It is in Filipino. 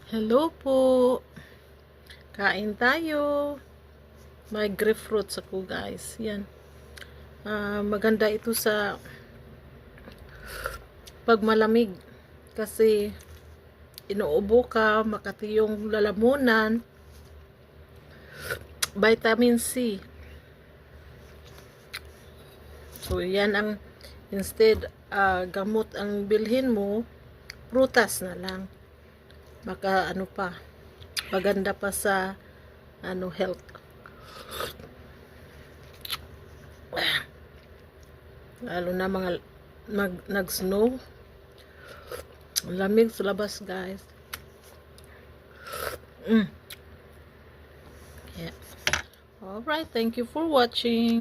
Hello po. Kain tayo. May grapefruits ako, guys. Yan. Maganda ito sa pagmalamig. Kasi inuubo ka, makati yung lalamunan. Vitamin C. So, yan ang instead gamot ang bilhin mo, prutas na lang. Baka ano pa, maganda pa sa health. Lalo na mga nag-snow. Lamig sa labas, guys. Yeah. Alright, thank you for watching.